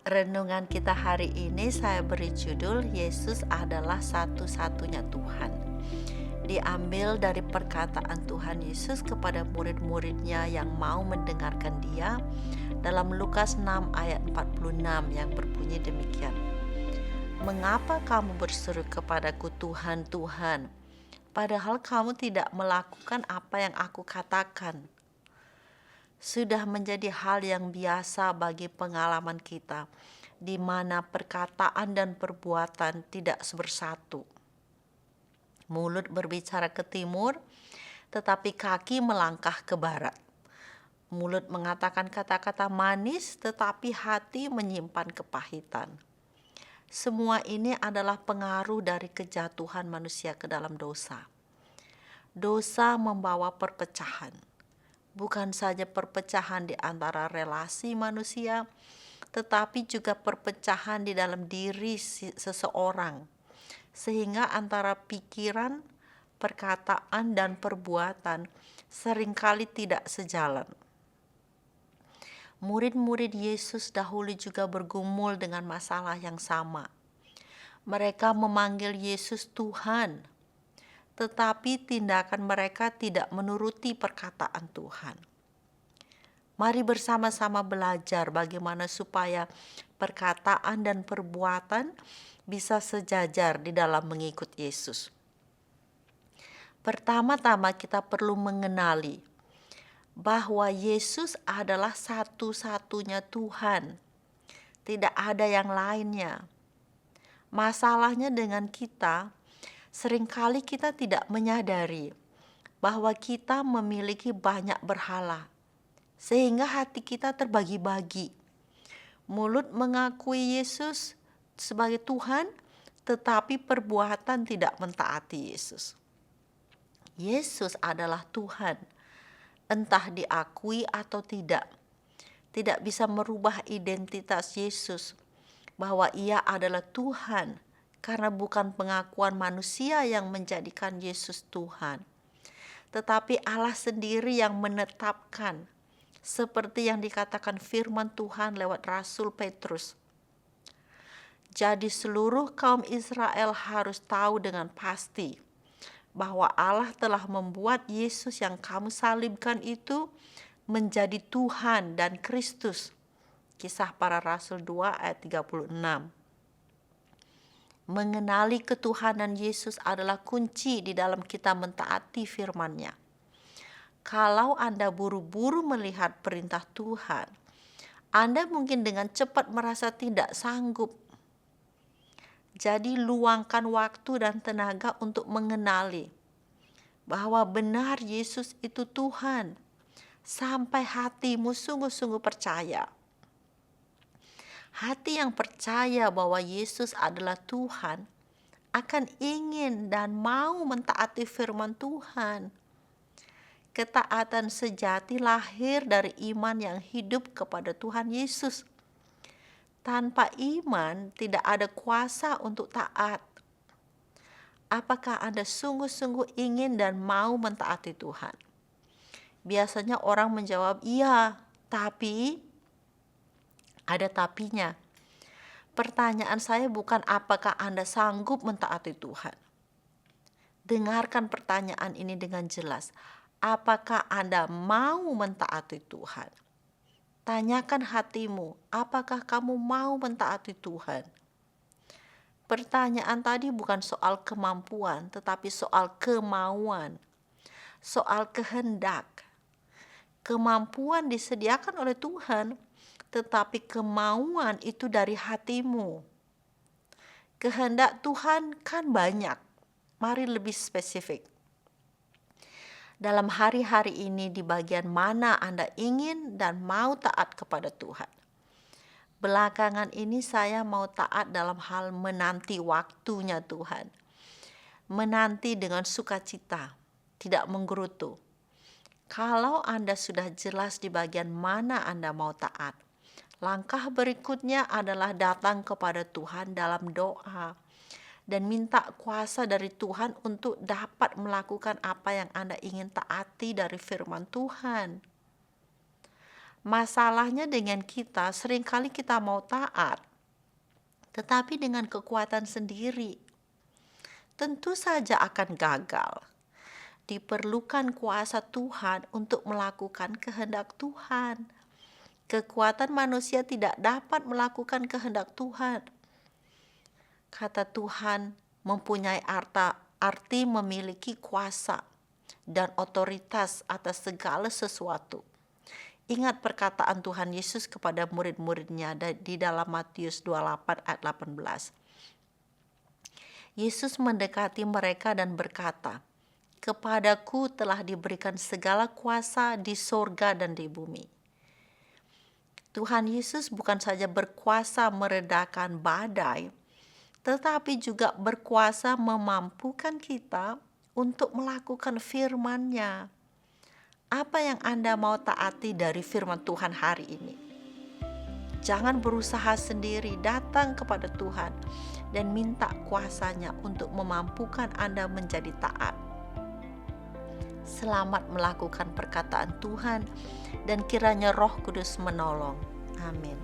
Renungan kita hari ini saya beri judul Yesus adalah satu-satunya Tuhan. Diambil dari perkataan Tuhan Yesus kepada murid-muridnya yang mau mendengarkan Dia dalam Lukas 6 ayat 46 yang berbunyi demikian. Mengapa kamu berseru kepadaku Tuhan, Tuhan, padahal kamu tidak melakukan apa yang aku katakan? Sudah menjadi hal yang biasa bagi pengalaman kita, di mana perkataan dan perbuatan tidak bersatu. Mulut berbicara ke timur, tetapi kaki melangkah ke barat. Mulut mengatakan kata-kata manis, tetapi hati menyimpan kepahitan. Semua ini adalah pengaruh dari kejatuhan manusia ke dalam dosa. Dosa membawa perpecahan. Bukan saja perpecahan di antara relasi manusia, tetapi juga perpecahan di dalam diri seseorang, sehingga antara pikiran, perkataan, dan perbuatan seringkali tidak sejalan. Murid-murid Yesus dahulu juga bergumul dengan masalah yang sama. Mereka memanggil Yesus Tuhan, tetapi tindakan mereka tidak menuruti perkataan Tuhan. Mari bersama-sama belajar bagaimana supaya perkataan dan perbuatan bisa sejajar di dalam mengikut Yesus. Pertama-tama kita perlu mengenali bahwa Yesus adalah satu-satunya Tuhan. Tidak ada yang lainnya. Masalahnya dengan kita, seringkali kita tidak menyadari bahwa kita memiliki banyak berhala, sehingga hati kita terbagi-bagi. Mulut mengakui Yesus sebagai Tuhan, tetapi perbuatan tidak mentaati Yesus. Yesus adalah Tuhan, entah diakui atau tidak. Tidak bisa merubah identitas Yesus, bahwa Ia adalah Tuhan, karena bukan pengakuan manusia yang menjadikan Yesus Tuhan, tetapi Allah sendiri yang menetapkan, seperti yang dikatakan firman Tuhan lewat Rasul Petrus. Jadi seluruh kaum Israel harus tahu dengan pasti bahwa Allah telah membuat Yesus yang kamu salibkan itu menjadi Tuhan dan Kristus. Kisah Para Rasul 2 ayat 36. Mengenali ketuhanan Yesus adalah kunci di dalam kita mentaati firman-Nya. Kalau Anda buru-buru melihat perintah Tuhan, Anda mungkin dengan cepat merasa tidak sanggup. Jadi luangkan waktu dan tenaga untuk mengenali bahwa benar Yesus itu Tuhan, sampai hatimu sungguh-sungguh percaya. Hati yang percaya bahwa Yesus adalah Tuhan akan ingin dan mau mentaati firman Tuhan. Ketaatan sejati lahir dari iman yang hidup kepada Tuhan Yesus. Tanpa iman tidak ada kuasa untuk taat. Apakah Anda sungguh-sungguh ingin dan mau mentaati Tuhan? Biasanya orang menjawab, iya, tapi ada tapinya. Pertanyaan saya bukan apakah Anda sanggup mentaati Tuhan. Dengarkan pertanyaan ini dengan jelas. Apakah Anda mau mentaati Tuhan? Tanyakan hatimu, apakah kamu mau mentaati Tuhan? Pertanyaan tadi bukan soal kemampuan, tetapi soal kemauan, soal kehendak. Kemampuan disediakan oleh Tuhan, tetapi kemauan itu dari hatimu. Kehendak Tuhan kan banyak. Mari lebih spesifik. Dalam hari-hari ini di bagian mana Anda ingin dan mau taat kepada Tuhan? Belakangan ini saya mau taat dalam hal menanti waktunya Tuhan. Menanti dengan sukacita, tidak menggerutu. Kalau Anda sudah jelas di bagian mana Anda mau taat, langkah berikutnya adalah datang kepada Tuhan dalam doa dan minta kuasa dari Tuhan untuk dapat melakukan apa yang Anda ingin taati dari firman Tuhan. Masalahnya dengan kita, seringkali kita mau taat, tetapi dengan kekuatan sendiri. Tentu saja akan gagal. Diperlukan kuasa Tuhan untuk melakukan kehendak Tuhan. Kekuatan manusia tidak dapat melakukan kehendak Tuhan. Kata Tuhan mempunyai arti memiliki kuasa dan otoritas atas segala sesuatu. Ingat perkataan Tuhan Yesus kepada murid-muridnya di dalam Matius 28 ayat 18. Yesus mendekati mereka dan berkata, "Kepadaku telah diberikan segala kuasa di sorga dan di bumi." Tuhan Yesus bukan saja berkuasa meredakan badai, tetapi juga berkuasa memampukan kita untuk melakukan firman-Nya. Apa yang Anda mau taati dari firman Tuhan hari ini? Jangan berusaha sendiri, datang kepada Tuhan dan minta kuasa-Nya untuk memampukan Anda menjadi taat. Selamat melakukan perkataan Tuhan dan kiranya Roh Kudus menolong. Amin.